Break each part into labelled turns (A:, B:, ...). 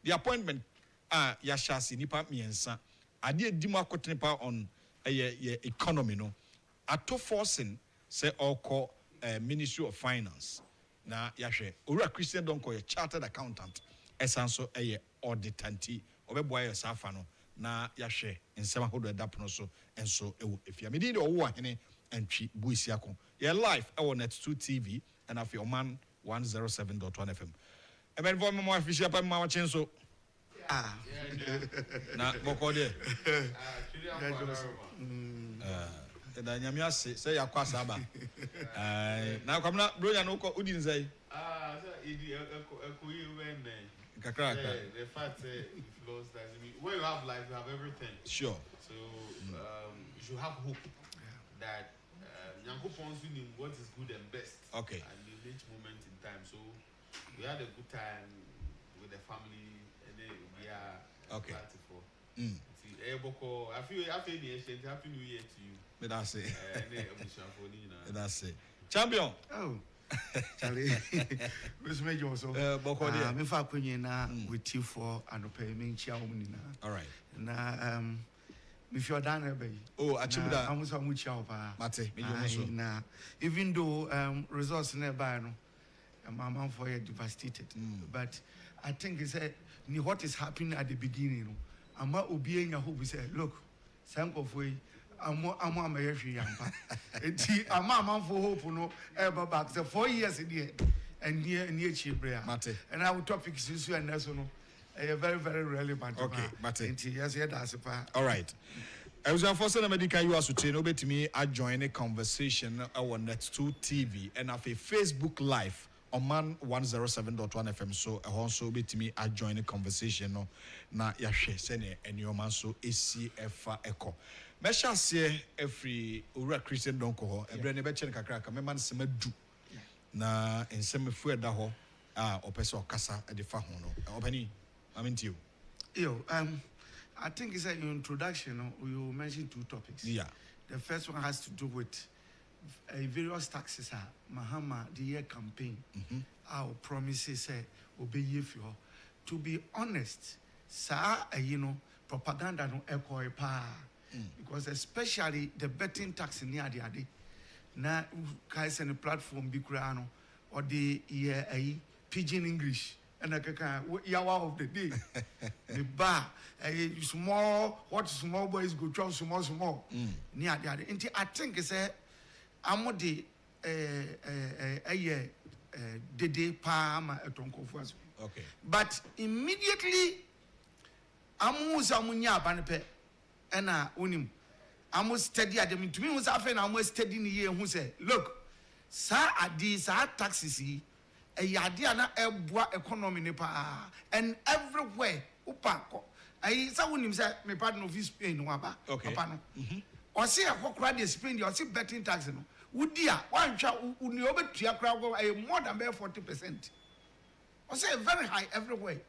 A: the appointment yashasi nipa miensa ade di mu akotene on economy no ato forcing say oko Ministry of Finance na yahwe owura Christian Donkor ye chartered accountant esanso auditanti obeboa ye safa no na yahwe nsema hodo edapono so enso ewo efia medi de owo ahene entwi buisi akon ye live on Net2 TV and afi Oman 107.1 FM even for me official pa ma chenso na boko de da nyame ase say yakwasa ba na kwamna bronya no ko udi nzai
B: so idi ekoyi when
A: kakra
B: the fact if lost doesn't mean when you have life you have everything
A: sure
B: so you should have hope that Yankopon doing what is good and best
A: okay
B: and the rich moment in time so we had a good time with the family and then we are
A: okay
B: for I feel happy New Year to you.
A: That's it. That's it. Champion.
C: Oh, Charlie. Miss Major also. Me fa kwenye na with you for anopayment chairman na.
A: All right.
C: Na me feel down ebe.
A: Oh, actually that.
C: I'm so much out pa.
A: Mate, me also.
C: Na even though results nearby no, my mom for devastated. But I think it's what is happening at the beginning. Ama obi enya hope say look sanko foi amo amayeshi yampa enti ama for hope no eba back say 4 years there and near chibrea and our topic is so and so no very very relevant
A: okay mate
C: enti yes that's pa
A: all right I was unfortunate medical you aso train obetimi a join a conversation on Net2 TV and have a Facebook live Oman 107.1 FM so also betimi a join a conversation no na yahwe sene enyoman so ACF echo mesha se every ura Christian Donkor ho ebre ne be chen kakra ka mema nsema du na ensem fu eda ho opese okasa e de fa ho no obani amenti you
C: yo I think it's an introduction you mentioned two topics
A: yeah
C: the first one has to do with various taxes Mahama the year campaign our promises obey if you to be honest sir propaganda no echo pa because especially the betting tax in the ade na guys any platform bi kura no or the pidgin English and yawa of the day the bar small what small boys go chop small near the ade I think it's amode dede pa ma etonkofo aso
A: okay
C: but immediately amuza munya abanpe ena onim amu study adem to me hu say afa na amu study ni ye hu say look sa adi sa taxes yi ade ana eboa economy ne pa and everywhere upako ayi sa wonim say me partner of Spain waba papa no or say akokra dey Spain or say betting tax no Udia, one child uni obetua crowd more than 40%. Or say very high everywhere.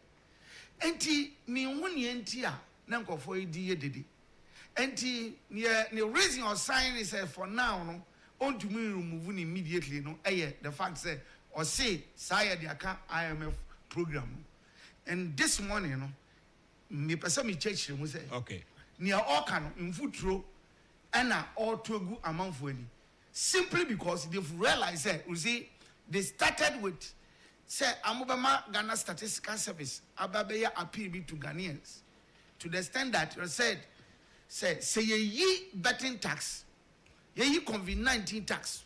C: Enti ni wuni entia nanko for di dede. Enti ni reason or sign is for now no on to me remove immediately no the fact say or say say the account IMF program. And this morning no me person me church mu say
A: okay.
C: Near all can in futuro ana all to go amount for any. Simply because they've realized that you see they started with say Amubama Ghana Statistical Service Ababeya appeal to Ghanaians to the extent that you said say ye betting tax ye COVID-19 tax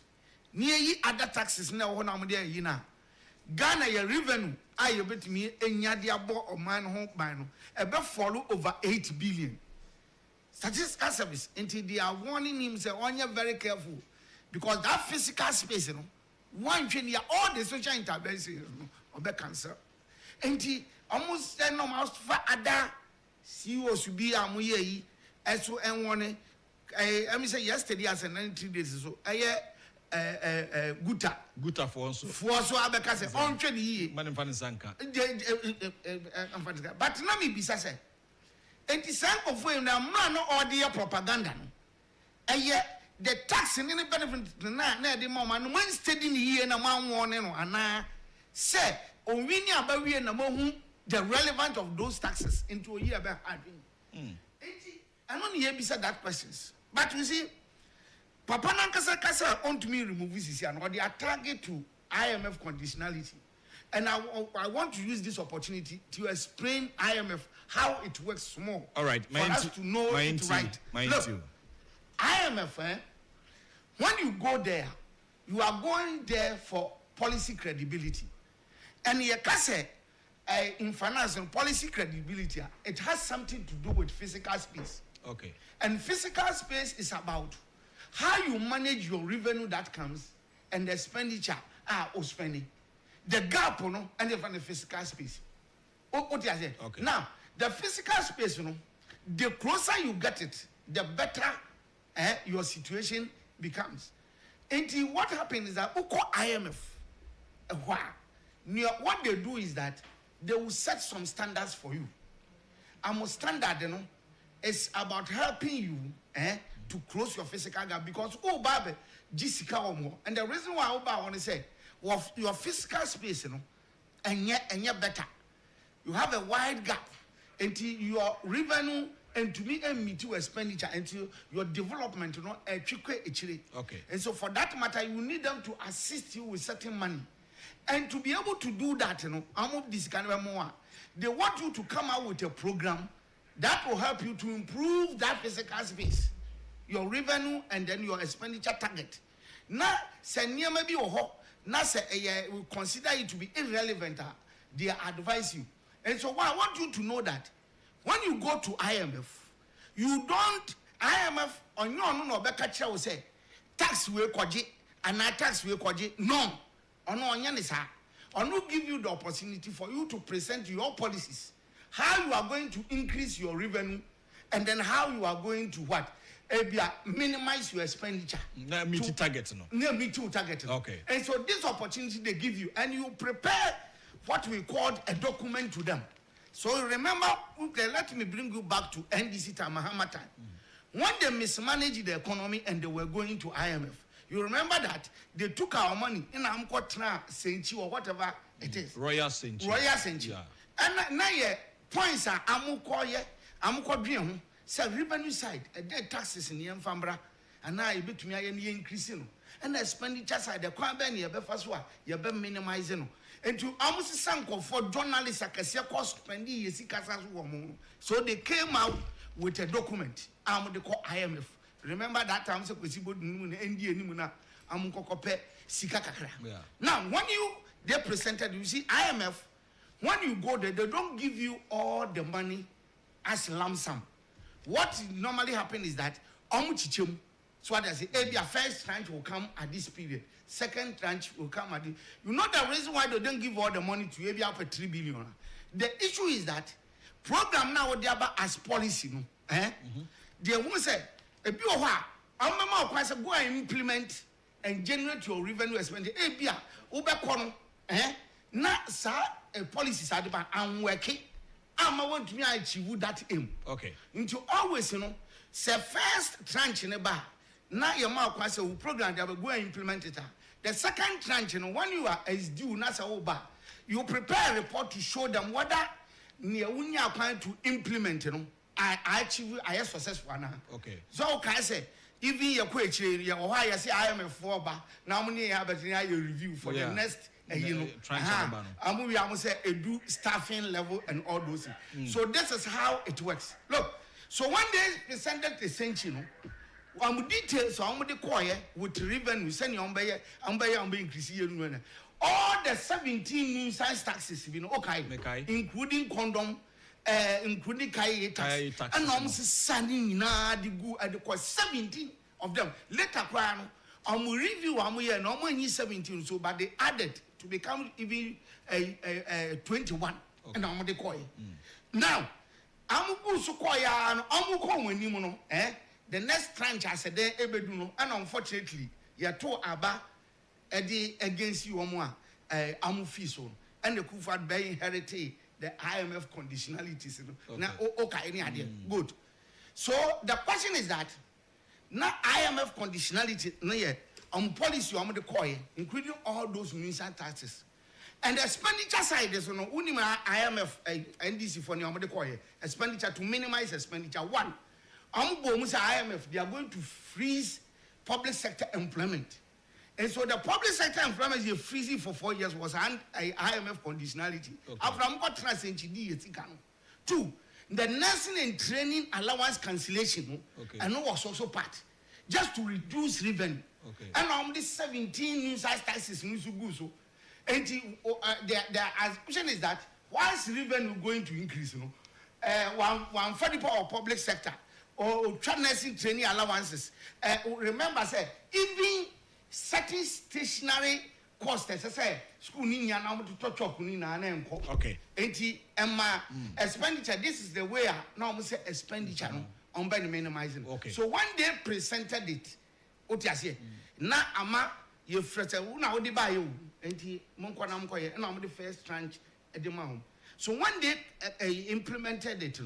C: near ye other taxes now one amode ye na Ghana ye revenue ayo betimi enya dia bo o man ho ban no e be follow over 8 billion Statistical Service until they are warning him say onye very careful because that physical space, one thing, all the social interventions, be cancer. And he almost no mouse for other CEOs to be a muye, as so and one. I say yesterday, as 93 days so.
A: Guta for also.
C: For so abekase on trade
A: man fan sanka.
C: But na me bisa say. Enti sanko for na man or the propaganda no. The tax in any benefit na the mama no when steady ni here na man won no ana say on wini abawie na mo hu the relevance of those taxes into a year by having. I don't hear beside that questions. But you see, Papa Nankasa Kasa on to me remove this and what they are target to IMF conditionality. And I want to use this opportunity to explain IMF how it works small.
A: All right,
C: for us to know it right. Look, IMF, when you go there, you are going there for policy credibility. And in finance and policy credibility, it has something to do with physical space.
A: Okay.
C: And physical space is about how you manage your revenue that comes and the expenditure or spending. The gap, and the physical space. What you say?
A: Okay.
C: Now, the physical space, the closer you get it, the better your situation becomes. And what happens is that IMF, what they do is that they will set some standards for you. And standard, is about helping you to close your physical gap because and the reason why I want to say your physical space, and yet better. You have a wide gap until your revenue and to me and me to expenditure until your development,
A: Okay.
C: And so for that matter, you need them to assist you with certain money. And to be able to do that, they want you to come out with a program that will help you to improve that physical space, your revenue, and then your expenditure target. Now, say maybe now say we consider it to be irrelevant. They advise you, and so I want you to know that when you go to IMF, you don't IMF on your no bekacha will say tax we kwaji and tax we kwaji no or no onyanisa or no give you the opportunity for you to present your policies. How you are going to increase your revenue, and then how you are going to what? Minimize your expenditure.
A: Meet target,
C: target.
A: Okay.
C: And so this opportunity they give you, and you prepare what we call a document to them. So remember, let me bring you back to NDC time, Mahama time. When they mismanaged the economy and they were going to IMF, you remember that they took our money in Amkotna, Senchi, or whatever it is.
A: Royal Senchi.
C: Yeah. And now, points are Amuko say revenue side, a dead taxes in the Fambra, and now you bet me increasing. And the expenditure side, the Quaben, you first one, you be minimizing. And to almost sanko for journalists, I can see cost spending, so they came out with a document. They call IMF. Remember that time, so we see both Nimuna, Amukope, Sikakakra. Now, when they presented, you see, IMF. When you go there, they don't give you all the money as lump sum. What normally happens is that so what I say, your first tranche will come at this period, second tranche will come at this. You know the reason why they don't give all the money to you up at 3 billion. The issue is that program now they are as policy, They won't say a few I'm go and implement and generate your revenue expenditure. Na sa policies are about I'm working. I want to achieve that aim.
A: Okay.
C: Into always, say first tranche in a bar. Now your mouth was a program that will go and implement it. The second tranche, when you are as due, Nasa Oba, you prepare a report to show them whether near when you are planning to implement, I achieve, I am successful now.
A: Okay.
C: So can I say, even your question, your why I say I am a 4 bar, now many have a review for the next. I'm say do staffing level and all those things. So this is how it works. Look, so one day presented the sanction. Details on the choir with revenue, send you on increasing all the 17 new size taxes, including condom, including tax, and almost sending the good at the cost 17 of them. Later, review, and 17, so but they added to become even 21. Okay. And I'm the coy. Now, I'm the next tranche I said, and unfortunately, you are told Abba against you, Amufiso, and the Kufat Bay inherited the IMF conditionalities. Okay. Now, okay, any idea? Good. So the question is that now IMF conditionality, no yet. Policy, the coin, including all those municipal taxes. And the expenditure side is no unima IMF NDC for the expenditure to minimize expenditure. One, IMF, they are going to freeze public sector employment. And so the public sector employment is freezing for 4 years was an IMF conditionality. Two, the nursing and training allowance cancellation and was also part, just to reduce revenue. And on this 17 new size taxes, and the assumption is that once revenue going to increase, one for the public sector or nursing training allowances. Remember, say even certain stationary costs, say school ni na to touch up ni na enko.
A: Okay.
C: Enti expenditure. This is the way now we say expenditure on by minimizing.
A: Okay.
C: So when they presented it, what you say? Na ama you frete una odi buy you. Enti monko na monko ye na the first tranche edema. So when they implemented it,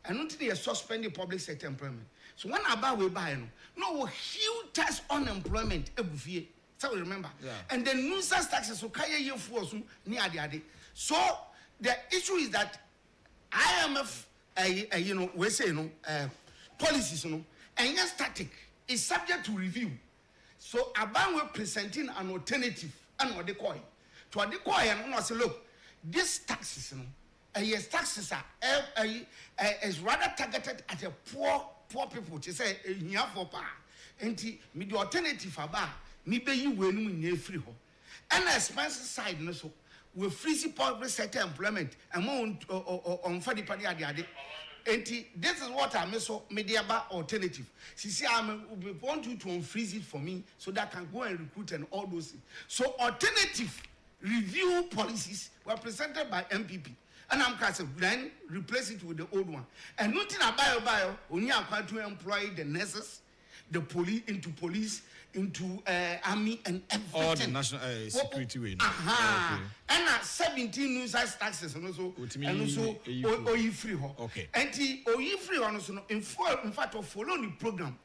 C: and until they suspend the public sector employment. So when about we buy no huge tax unemployment every so we remember.
A: Yeah.
C: And the nuisance taxes so kaya year for near the so the issue is that IMF we say policies and yes static is subject to review. So about we presenting an alternative and what they call to what they call and say look, these taxes yes, taxes are is rather targeted at a poor people. To say here for power, and the alternative about me pay you when you free ho. And the expenses side so we freeze public sector employment amount on for the party at the other. And this is what I so media about alternative. See, I want you to unfreeze it for me so that I can go and recruit and all those things. So alternative review policies were presented by MPP. And I'm then replace it with the old one. And nothing about bio, only are to employ the nurses, the police, into army and everything.
A: All the national security way.
C: And 17 new size taxes and also OE free.
A: Okay.
C: And the OE free one also in fact of follow the program.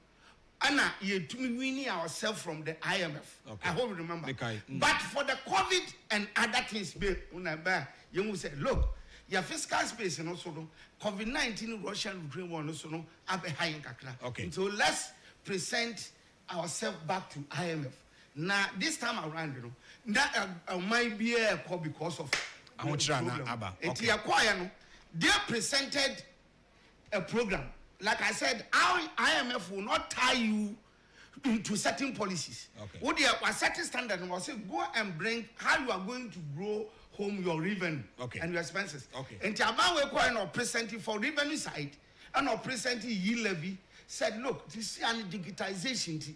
C: Anna, you to me winning ourselves from the IMF.
A: Okay.
C: I hope you remember. But for the COVID and other things, you will say, look, your fiscal space and also COVID-19 Russian Ukraine one also no abe high in kakra.
A: Okay.
C: So let's present ourselves back to IMF. Now this time around, that might be a call because of they presented a program. Like I said, our IMF will not tie you into certain policies.
A: Okay.
C: What they are certain standard was say go and bring how you are going to grow home your revenue and your expenses.
A: Okay.
C: And Tiaban we call an presenting for revenue side and presenting yield levy said, look, this is an digitization.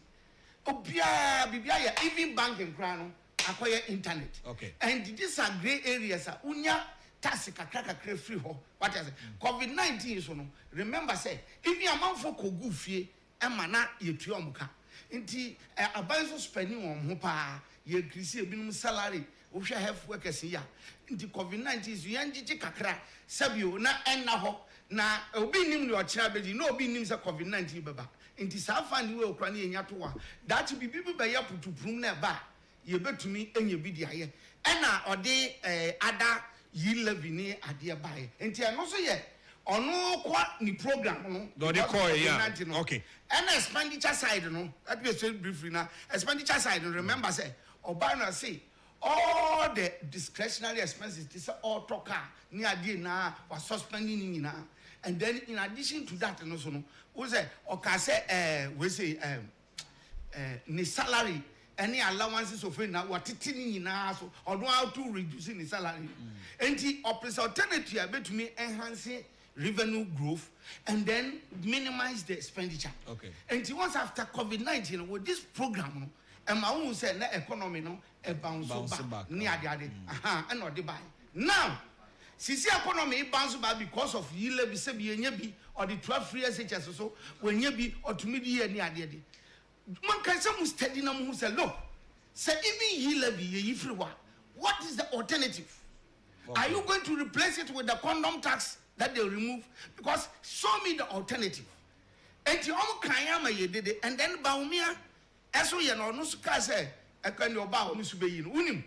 C: Even banking crown acquire internet.
A: Okay.
C: And these are gray areas. Unya tasika kraka free ho. What is it? COVID-19 so no. Remember say if you amount for kogu fie emana yetua muka. Nti abanso spending on ho pa ye increase ebinum salary. Ohwe health workers here. Nti COVID-19 is yanjiji kakra sabio na enna ho na obi nim no ochira beji no obi nim say COVID-19 baba. Nti sa fund we okra na enya to wa. That be people be ya putuprum na ba ye betumi enye bi dia ye. Enna ode ada yi levy ni ade bae. Nti eno so ye ono kwa ni program no
A: do they call yeah okay
C: and expenditure side no that be say briefly now expenditure side remember say obana say all the discretionary expenses this all talker ni ade na was suspending ni na and then in addition to that no so no we say oka say we say ni salary any allowances of na watiti ni na so odo how to reducing the salary enti alternative abetumi enhancing revenue growth and then minimize the expenditure.
A: Okay.
C: And once after COVID-19, with this program, and my own said the economy no a bounce back near the other. And not the buy. Now, since the economy bounce back because of yield levy or the 12 years HS or so, when you be or to media near the other. Man can some steady number who say, look, say even yield levy ye free what is the alternative? Okay. Are you going to replace it with the condom tax that they remove? Because show me the alternative. And you and then Baumia, as we are no say, I can your bow, Miss Bayin, unim.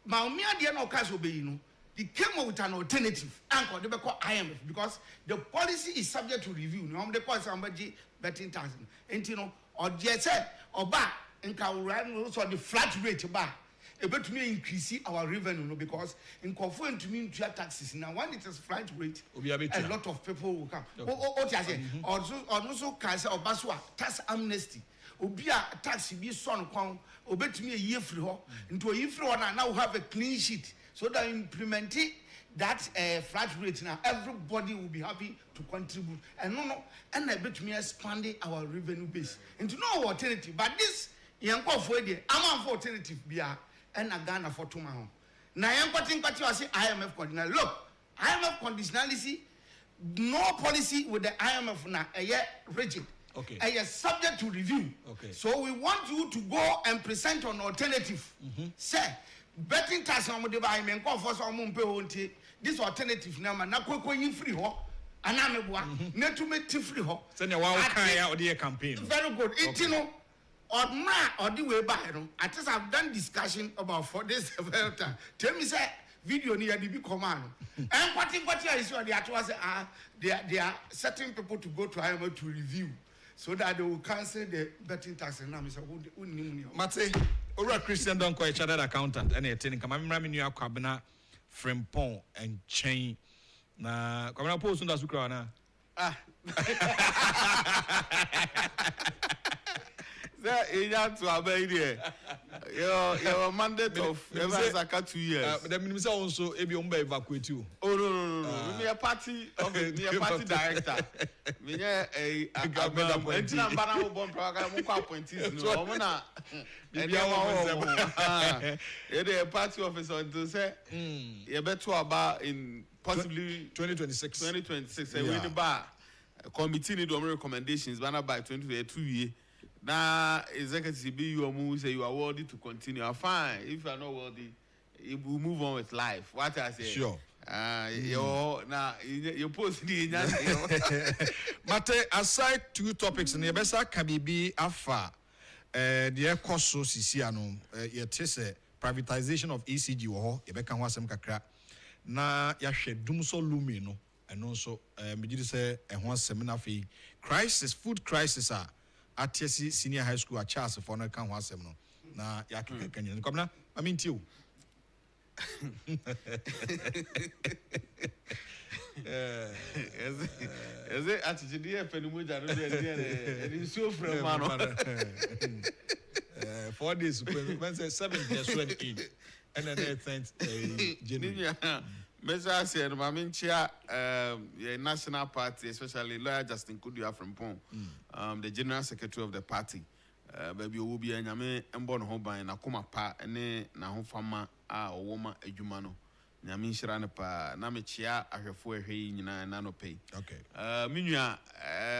C: Maumia dia no cash obey no. They came up with an alternative. Anchor, they call IMF because the policy is subject to review. No, they call somebody betting tax. And you know, or just say, or back, and can run also the flat rate back. Able to increase our revenue because in conform to mean taxes. Now, when it is flat rate, a lot of people will come. Also, cancer or baswa tax amnesty. Obia tax be son kwan obetumi a year free ho into a year free one now have a clean sheet so that implementing that flat rate now everybody will be happy to contribute and and betumi expanding our revenue base into no alternative but this yanko for there am for alternative bia and a Ghana for tomorrow now yanko think what you say IMF conditional look IMF conditionality no policy with the IMF now a year rigid.
A: Okay.
C: And you're subject to review.
A: Okay.
C: So we want you to go and present an alternative. Say, betting tax on the buy men call for some mumpe. This alternative number na kwe free ho. Anamebwa. Netu me free ho.
A: Send your wow kaya or the campaign.
C: Very good. It you know, or the way by at least I've done discussion about 4 days several times. Tell me say video near the big command. And what you is what there are certain people to go to IMF to review. So that they will cancel the betting tax and Mate,
A: Ora Christian Donkor, a chartered accountant, and a tenant. Come on, New York Cabana, Frempong, and Chain. Na, come on, post on the Sukrana.
B: There is to obey your mandate of ever 2 years.
A: But the minister also evacuate you.
B: Oh no. Me a party director. Me a government appointees. No, na. A party officer until say you better about in possibly
A: 2026.
B: 2026. We need bar committee need recommendations by 2022 year. Now, executive be you move say you are worthy to continue. Fine. If you are not worthy, you will move on with life. What I say?
A: Sure.
B: You post the
A: Mate, aside 2 topics, and the best can be afa. The cost so sisiano. It is a privatization of ECG. You be can wasem kakra. Na ya shedum so lumino, and also me say one seminar fee crisis, food crisis ATC Senior High School at Charles for no can was no. Na yaki can come na. I mean you.
B: Is it attitude here Penimuja and so from man
A: 4 days when say 7 years went in and then thanks January.
B: Mesa said, Maminchia, National Party, especially Lawyer Justin Kudia from Pong, the General Secretary of the party. Baby will be a Yame and Bon Hoba and Akuma Pa and Naho Fama, or woman, a Jumano. Yamin Shiranapa, Namichia, I have 4 hay in nano pay.
A: Okay.
B: Minya,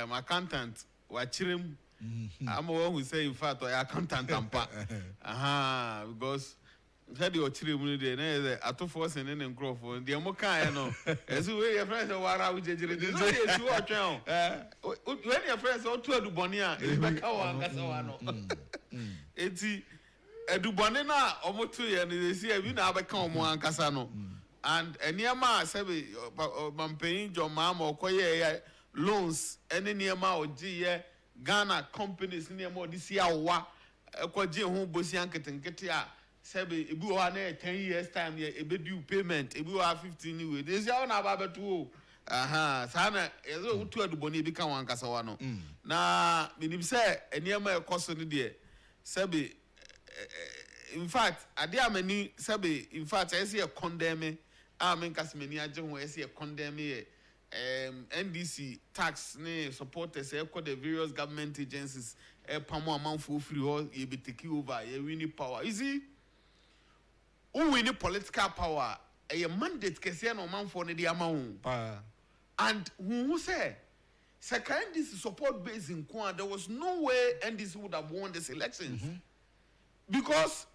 B: my accountant, watching. I'm one who say, in fact, I accountant and pa. Because. Had your children there, at 2 force and then grow for the Amoka, no. As you your friends are what I would judge it. When your friends all 2 do Bonia, it's a Dubonina, almost 2 years, and they say, we now become one Casano. And near ma, Sabi, Mampane, your mom or Koye loans, any near ma or G, Ghana companies near more this year, wa, Kwaji, who Bosianket and Ketia. Sabi, if you are 10 years time, a bit due payment, if you are 15 years, this is our about 2. Sana, as a 2 at the Boni become one Casawano. Now, when say, a near my cost on the day, Sabi, in fact, I dear many, Sabi, in fact, I see a condemn, I mean, Casmania, John, I see a condemn, NDC tax, supporters, the various government agencies, a pamo amount for free, or you be taking over, you win power. You see? Who win political power? A mandate can say no man for the amount. And who say, second this support base in Kwan, there was no way NDC would have won this elections. Because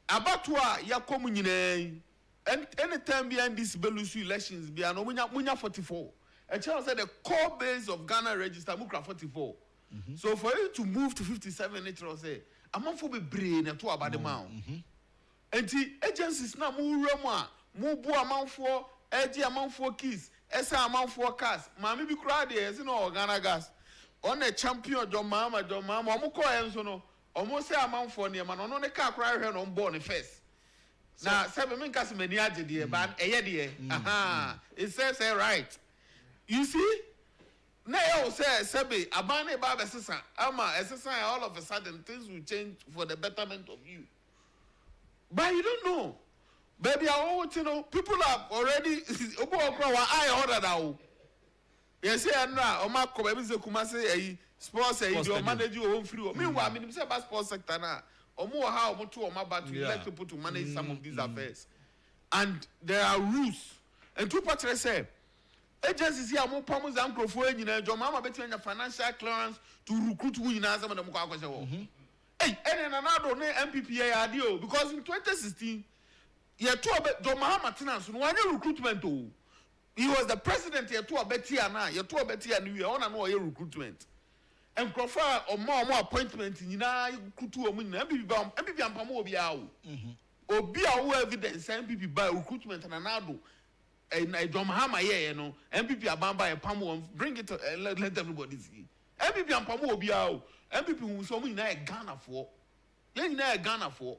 B: abatwa ya komunine and anytime behind these Belusu elections be an munya 44. And Charles said the core base of Ghana register mukra 44. So for you to move to 57, it was say, I'm not for be brain to about the mount. enti agencies na mu wura mu a mu bu amanfo egi amanfo keys esa amanfo cars maame bi kura de yesi no Ghana gas on a champion John Mama omo ko enso no omo se amanfo ne ma no ne car kura hwe no mbo ne first na sebe me nkase mani agede ba eye de aha it says right you see na yo say sebe abane ba besesa ama esesa all of a sudden things will change for the betterment of you. But you don't know. Baby, I want to know. People are already I ordered now. Yes, I know. Oma ko baby se kuma say sports you manage your own free. Meanwhile, I mean say about sports sector na. Omo how omo to omo about to elect people to manage some of these affairs. And there are rules. And two parts say agencies here mo pamo za nkrofo nyina jo mama beti anya financial clearance to recruit who nyina some dem ko akose wo. Hey, and another MPPA idea because in 2016, John Mahama Tenance, no one recruitment. He was the president here to a Betiana, you to a Betiana, you on a recruitment. And Crawford or more appointment in Kutu or MPP and Pamo Biao. Or be our evidence, MPP by recruitment and another. And John Mahama, yeah, you know, MPP Abamba and Pamo, bring it to let everybody see. MPP and Pamo Biao. MPP who so many Ghana for. Yen na Ghana for.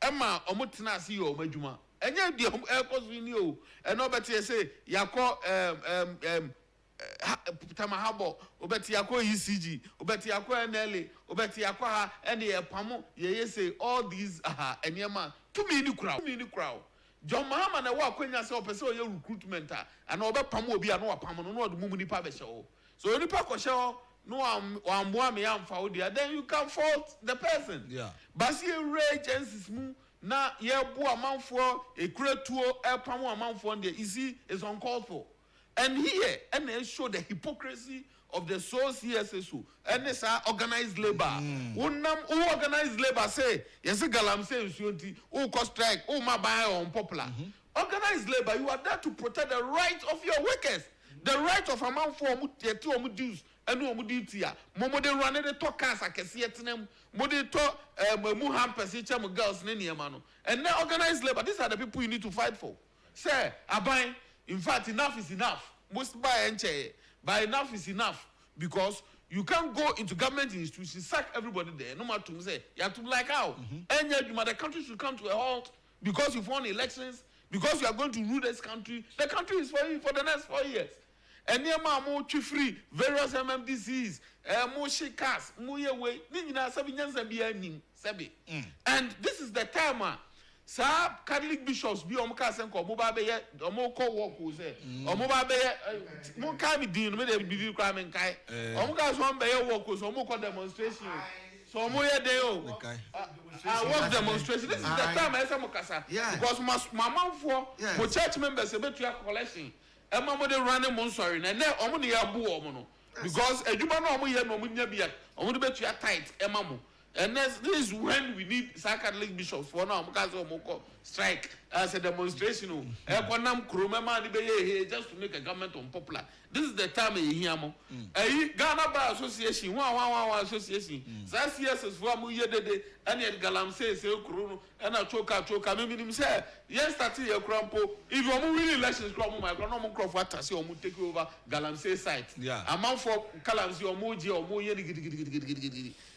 B: Emma omotina si yo madwuma. Enye de ekos ni o. Eno beti say yakọ tamahabo, obeti yakọ ECG, obeti yakọ NLA, obeti yakọ ha ene ye pamo ye say all these enyema to me ni crowd. John Mahama na wa kwenya say opese o ye recruitment and obe pamo obi ano apamo no de mumu nipa be hye. So nipa ko hye no, then you can fault the person.
A: Yeah.
B: But see agencies mu na ye bu amanfo ekretuo epamo amanfo there. You see, it's uncalled for. And here, and they show the hypocrisy of the source CSSU and this organized labor. Who organized labor say yes, galam say who cost strike, who ma buy unpopular. Organized labor, you are there to protect the rights of your workers, the right of amanfo dues. And no muditia, Momo de run the talkers, I can see it in them, Modi to Muham Pasicham girls, Niniamano. And now organized labor, these are the people you need to fight for. Say, Abai, in fact, enough is enough. Most buy and chair, but enough is enough because you can't go into government institutions, sack everybody there, no matter to say, you have to like how. And yet, the country should come to a halt because you've won elections, because you are going to rule this country. The country is for you for the next 4 years. And near more free, various MMDCs, more shakers, more way, Nina Sabinians and be Sabi. And this is the time, sir, Catholic bishops be on Cassan called Mobabe, or more co walk who say, or Mobabe, more can be dean, maybe be crime and Kai, or Mokas one bay walkers, or more demonstration. So more deo. I work demonstration. This is the time I say Mokasa. Because my mom for church members a bit your collection. Emma de running monsory, and then omni abu omono. Because a human omo no munya omo bet you are tight, Emma. And this is when we need Catholic bishops for now, because of strike as a demonstration. Equanam Krumema just to make a government unpopular. This is the time you hear mo. Ghana Bar Association, one association. That's yes, as for mu yede, and yet Galam says, Kruno, and a choka, maybe say, yes, that's your crumple. If you really elections, my grandmother Crawford, I see or take over Galam say site. Yeah. Amount for Calams, your moji or more.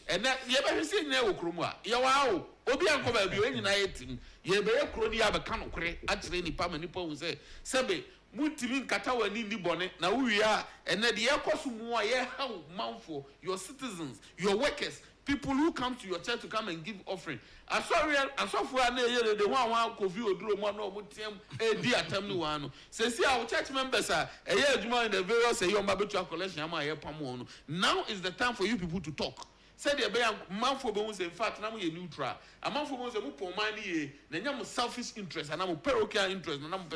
B: And that you ever seen no Kruma. Yawao, Obian Coba, you ain't in ye be a crony have a canoe, actually, any Pamanipo will say, Sebe. Multivin Katawa Nindi Bonnet, now we are, and then the Ekosumwa, how mouthful, your citizens, your workers, people who come to your church to come and give offering. I saw for the one coffee or drew one or mutim, a dear Tamuano. Says, see, our church members are a year in the various a young Babucha collection, my Pamono. Now is the time for you people to talk. Said the man for bones, in fact, now we are neutral. A man for bones, a more money, then I'm selfish interest, and I'm a parochial interest, and I'm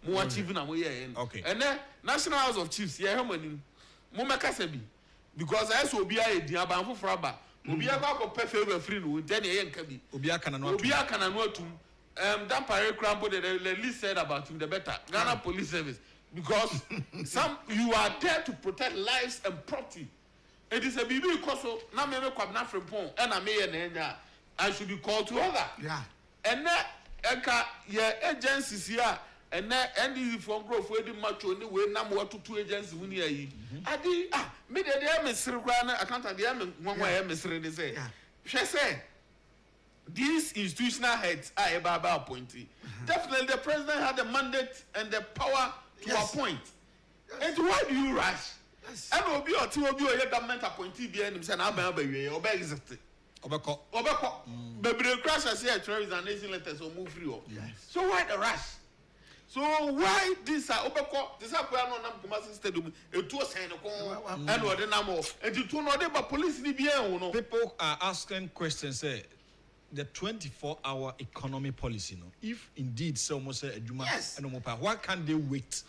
B: more achieving a way.
A: Okay.
B: And then National House of Chiefs, yeah, how many Mumakasebi? Because I saw be a diabanfo for Abba. Ubia go pay favor free with 10 a.m. Kabi. Ubia Kananotum. That parade crampo the least said about him, the better. Ghana Police Service. Because you are there to protect lives and property. It is a baby because now me come from Pong and I may I should be called to order.
C: Yeah.
B: and that eka ye agencies here and that NDC from growth we di macho ni we na mo to two agencies we ni ayi adi me de mesre kra na accountant de am nwanwa ya mesre de say hwe say these institutional heads are eba appointee. Definitely the president had the mandate and the power to appoint. And why do you rush? And obi or two of you are government appointee be and say na ba we obe exist. Obeko. Bebre crash as here terrorism nation letters or move free. So why the rush? So why this obeko this appoint no nam Kumasi stadium e to sign ko and ode na mo and to no dey police ni be no.
A: People are asking questions say the 24-hour economy policy, no? If indeed so almost a Juma and Omopa, why can't they wait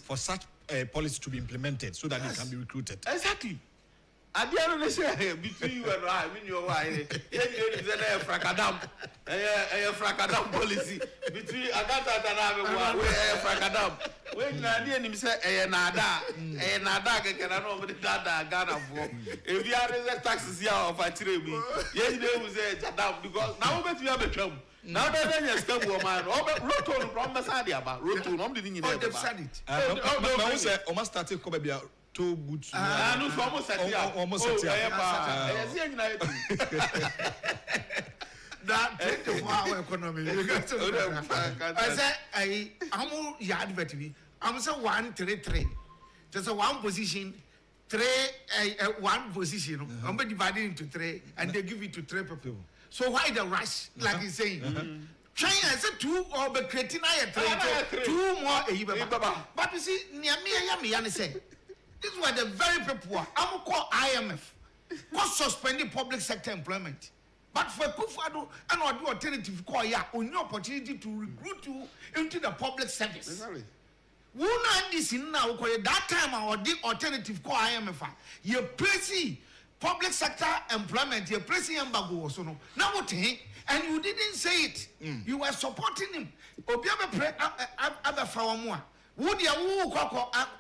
A: for such a policy to be implemented so that they can be recruited?
B: Exactly. At the end of the day, between you and I mean your wife, a fracadam policy between Agata and I, fracadam. When Nadian say a nada can over the dada Ghana for. If you are the taxes here of a tribu, yes, they will say Jadam because now that you have a trouble. Now that you step woman, Roto from Massadia, but Roto, I'm the thing you have said it.
A: I say, almost started Kobabia. Two boots.
B: Almost
C: that 24-hour economy. I say, I'm yard veteran. I'm so 133. Just a one position, one position. I'm divided into three, and they give it to three people. So why the rush? Like he's saying. China said two or be creating two more. But you see, near me, I say. These were the very people who call IMF, who suspended public sector employment. But for akufo-addo and what do alternative call ya, only opportunity to recruit you into the public service.
B: Exactly.
C: Who know this in now? That time our alternative call IMF. You place public sector employment. You place embargo so no. Now what? And you didn't say it. You were supporting him. Obiabe pre other fawamua. Would you walk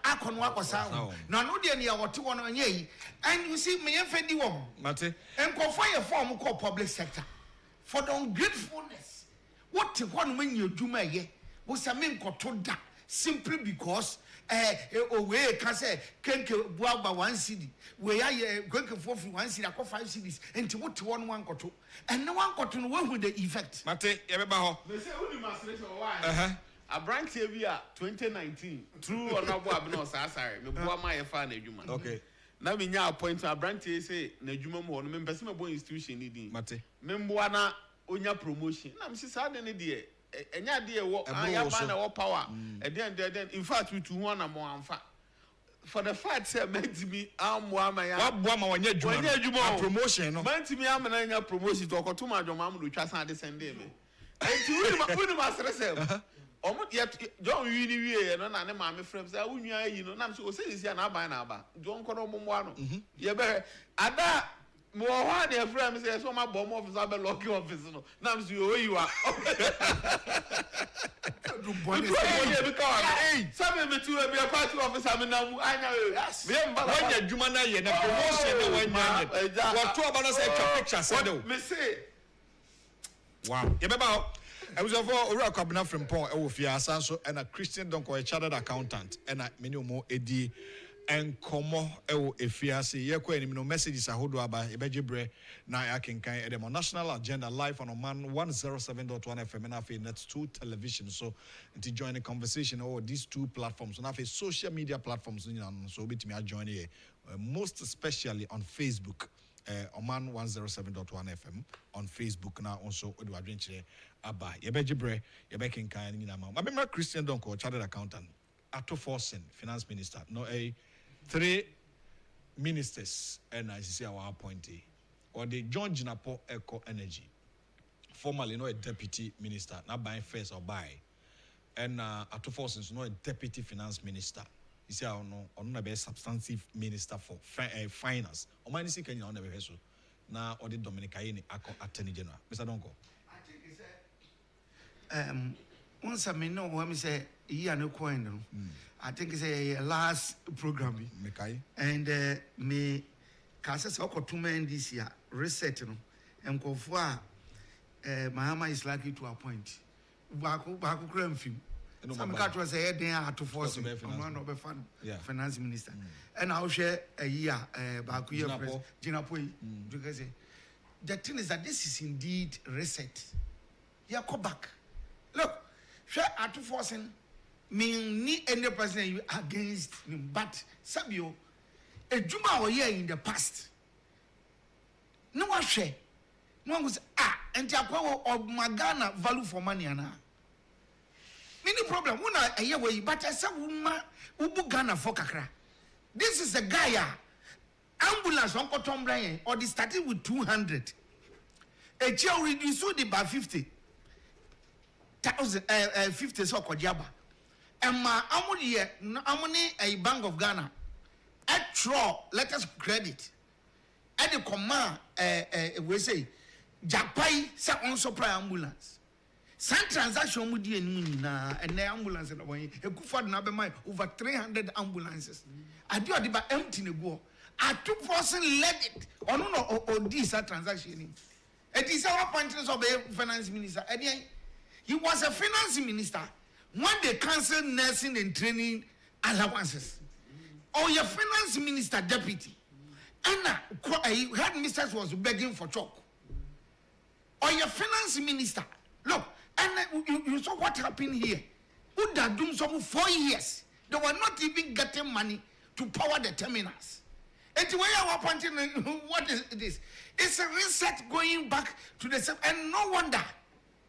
C: akon sound? No, no, dear, you are what you want on ye. And you see, me offend you,
A: Mate,
C: and go for your form called public sector for the ungratefulness. What you want when you do my ye was a man called that simply because away can say, can't go by one city where I going for 1 city, I got 5 cities, and to what to one got two, and no one got to know with the effect.
A: Mate, everybody.
B: They say, only master why. A branch here 2019 through honorable abno sasare me boa my fa na adwuma
A: okay
B: na me nya appoint a branch here say na adwuma mo no me pese me bo institution ni din
A: mate
B: me mboa na onya promotion na me say sa de ne de enya de wo ya ba na wo power then in fact we to one na mo amfa for the fact say me amwa ma ya
A: wa boa ma wonya adwuma promotion no
B: man me am na nya promotion to okoto ma adwuma am do twa san de sende me enti we ma sere yet John Uni no na ne maame frem say wunua yi no nam so say na aban na aba John kono momwa no ye be ada mo ho na frem say so ma bomb office abe lock office no nam so o yi wa
C: do bonne
B: sabe me tu be party office am na mu anya me mbala
A: wanya djuma na ye na promotion na wanya what to about say picture say do
B: me say
A: wow ye be ba I was over Ura Kabina from Pong, Ewofia, Sanso, and a Christian Donkor, a chartered accountant, and a many more Eddie and Como Ewo Efiasi, Yako, and no messages I hold about Ebejibre, Nayakin Kai, and on national agenda live on Oman 107.1 FM, and after that's 2 television. So, to join the conversation over these 2 platforms, and after social media platforms, so be to me, I join here, most especially on Facebook. Oman 107.1 FM on Facebook now also do adventure aba yebejibre yebekin kan nyina ma remember Christian Donkor chartered accountant ato forcing finance minister no 3 ministers and I see our appointee or the John Jinapo Eco Energy formerly no a deputy minister not buying first or buy and ato forcing no a deputy finance minister. You see, I don't be a substantive minister for finance. O man, see, can you never so now or the Dominicani Attorney General, Mr. Donkor.
C: I think it's once I know when we say no coin. I think it's a last program. And me, Casas Oko 2 men this year reset and go for Mahama is likely to appoint. Baku crime film. Some countries say heading to force one of the finance minister. And I'll share a year Baku year Jinapoi. The thing is that this is indeed reset. Yeah, go back. Look, share at to forcing mean need any president against him, but Sabio, a Juma or year in the past. No one share. No one was and Agyapong or Magana value for money and many problem. One a year way, but I said woman Ubu Ghana for Kakra. This is a guy ambulance on Tom Brian or they started with 200. A chair reduced it by 50,000 so Agyapong. And my amoni a Bank of Ghana at draw letters credit at the command we say Japai sa on supply ambulance. Some transaction with the and the ambulance and away. A good for number my over 300 ambulances. I do about empty the go. I 2% let it on or this transaction. It is our appointment of a finance minister. And he was a finance minister when they cancelled nursing and training allowances. Or your finance minister deputy. And head ministers was begging for chalk. Or your finance minister. Look, and you saw what happened here. Who that doing some 4 years? They were not even getting money to power the terminals. And the way I was pointing, what is this? It's a reset going back to the same. And no wonder.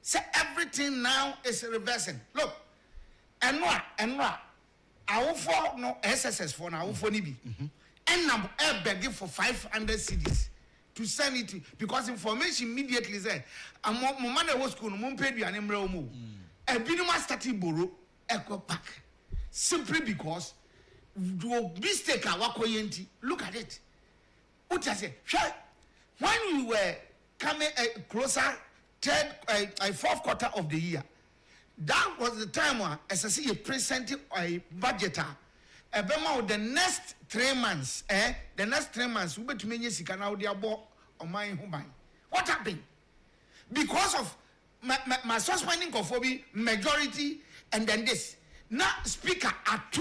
C: Say everything now is reversing. Look, and what? Our for no SSS for now for Nibi. And now begging for 500 CDs to send it to, because information immediately said, "I'm man was school, mum paid you an emerald. A binuma started borrow echo back simply because do mistake our look at it. What I say? When we were coming closer, fourth quarter of the year, that was the time when SSC presented a budgeter. About the next 3 months, the next 3 months, we bet many sikana they bought on my home. What happened? Because of my suspending of majority, and then this. Now, speaker at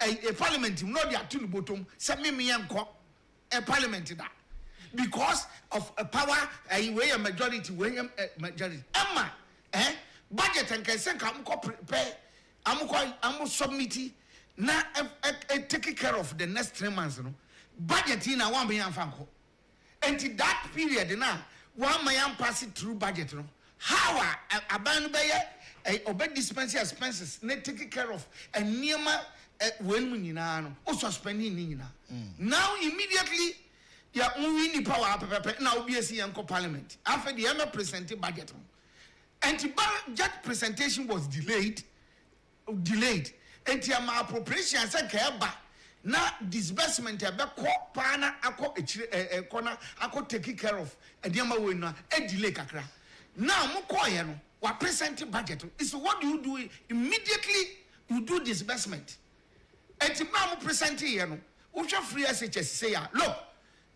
C: a parliament, not the two bottom, send me a parliament that. Because of a power, a way a majority, majority. Emma, budget and can send prepare, I'm submitting. Now, taking care of the next 3 months, budget in a 1 million franco. And in that period, now 1 million pass it through budget. How a band buyer, obey dispensing expenses, not taking care of a near when we also spending. Now, immediately, you are only power now be a parliament. After the MF presented budget, and the budget presentation was delayed. And my appropriation said now disbursement pana corner taking care of a delay kakra. Now mo what presenting budget is what do you do immediately you do disbursement. And the man presenting here no we free SHS say look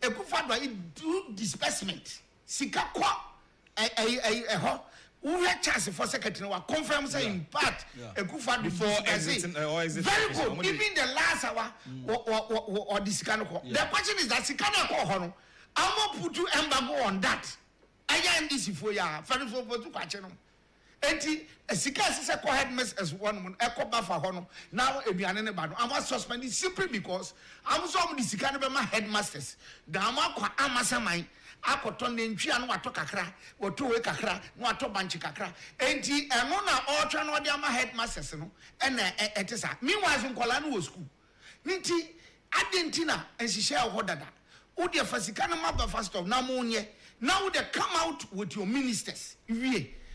C: a good father do disbursement sika kwa who had chance for secretary confirm saying in part a good father before exiting very good even the last hour or this kind of the question is that sikana I'm gonna put you embargo on that. I am this for ya very for to catch no enti sika say ko headmistress as one echo buffer hono now eduane ne ba no I'm suspended simply because I'm so the sika no be my headmasters da am akwa amasaman akoton ne ntwia no wato kakra wato we kakra no wato banchi kakra enti eno na otwa no de ama headmasters no ena etesa meanwhile nkola no wo school nti adentina ensihye ho dada wo de fasika no maba first of na monye now they come out with your ministers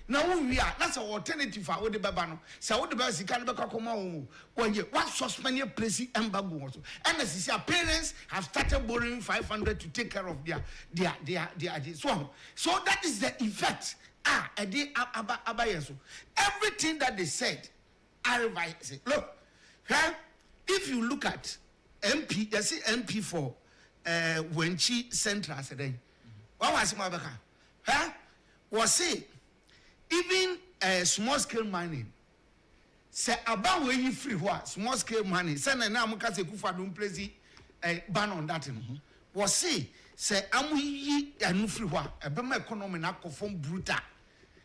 C: now we are that's an alternative for the babano so the best can be come when you what suspend your place embargo also and as parents have started borrowing 500 to take care of their so that is the effect everything that they said I revise it. Look, if you look at MP you see MP for when she central today what was my back was say even small scale mining say about where you free what small scale mining say na na amka se akufo-addo place ban on that was say amu yi anu free what ebema economy na akofom brutal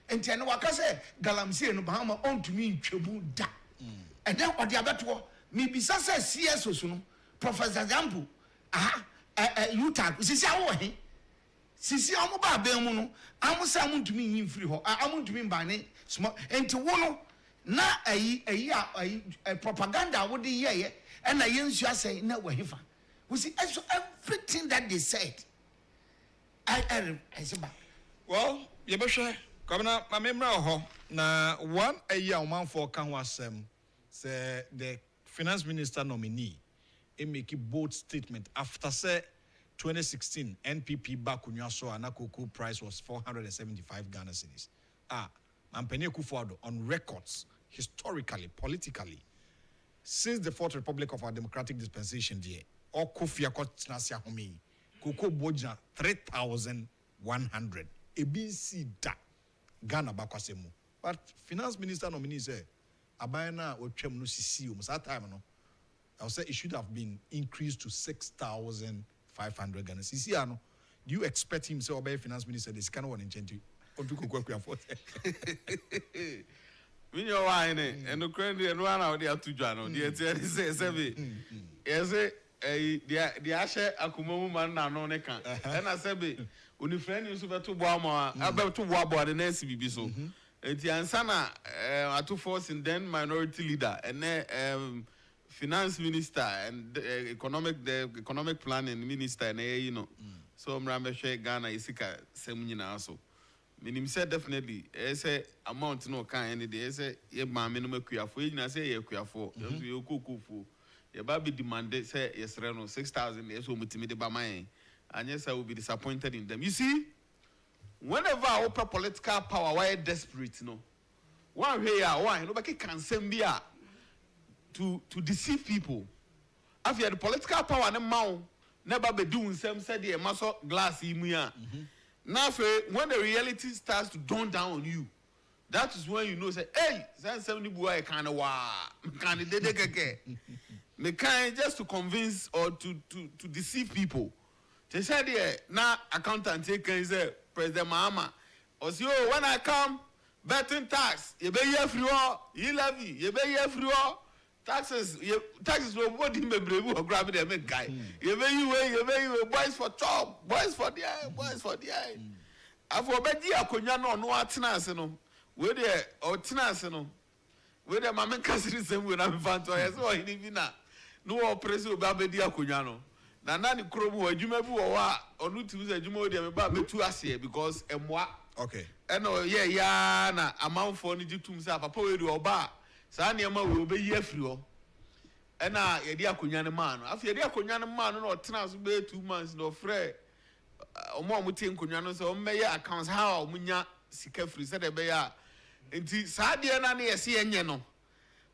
C: enti ene waka say galamsey no bahama ontumi ntwemu da and then odi abeto me bisa say CS so no Professor Jambu Utah sisi awo he sisi amu ba ben mu no amu say amu ntumi yin free ho amu ntumi mbane small enti wo no na propaganda wo de ye and na yensu asay na wa hefa we see everything that they said I say back
A: well ye be hwe Governor mamemra ho na one man for kan wasem say the finance minister nominee make a bold statement after say 2016 NPP back kunwa so na cocoa price was 475 Ghana cedis. Mampeni akufo-addo on records historically politically since the Fourth Republic of our democratic dispensation there or kofi akotnasia homi cocoa boja 3,100 ABC da Ghana bakwasemu but finance minister nominee say abayana otwam no sisi o that time no I would say it should have been increased to 6,500 Ghana cedis. No, do you expect him to obey finance minister this kind of one in Chanty? Or do you go for it?
B: We know why, and the credit and one out there to Jano. The Asher Akumo man now no neck. And I said, when you friend is over to Wama, about to Wabo and NCB so. And the Ansana are two force and then minority leader and then finance minister and economic planning minister and you know. So Mrameshe Ghana Isika Semina also. Minim said definitely say amount no kind any day say ye ma minimum kuafo you say ye kuafo you kukufu ye ba be demanded say yes reno 6,000 yes omutimi de ba man and yes I will be disappointed in them. You see, whenever our political power why desperate no one way why nobody can send me to deceive people. After the political power and mount never be doing some said the muscle glass imuya. Now when the reality starts to dawn down on you, that is when you know say, hey, that's 70 boy kind of me kind just to convince or to deceive people. They said yeah, now accountant take say President Mahama or say, oh, when I come, betting tax, you pay free you levy, you pay free taxes nobody may brave or grab them guy. You pay boys for chop, boys for the eye. I for bedi akonyano no atenase no. We there or tenase no. We there mama kasiri sem we na mfanto yes o hini na. No opresi oba bedi akonyano. Na ni kromu adwuma bi wo wa onu tu se adwuma o de me ba betu ase because emwa.
A: Okay.
B: Eno ya na amanfo ni gitum se papa we de oba saa niema we obeyi afiri ho ena ye de akonya ne man no afi ye de akonya ne man no otena so be 2 months no frɛ omo amuti nkonya no so ommeye accounts how omunya sika free said be ya enti saa de na ne yesi enye no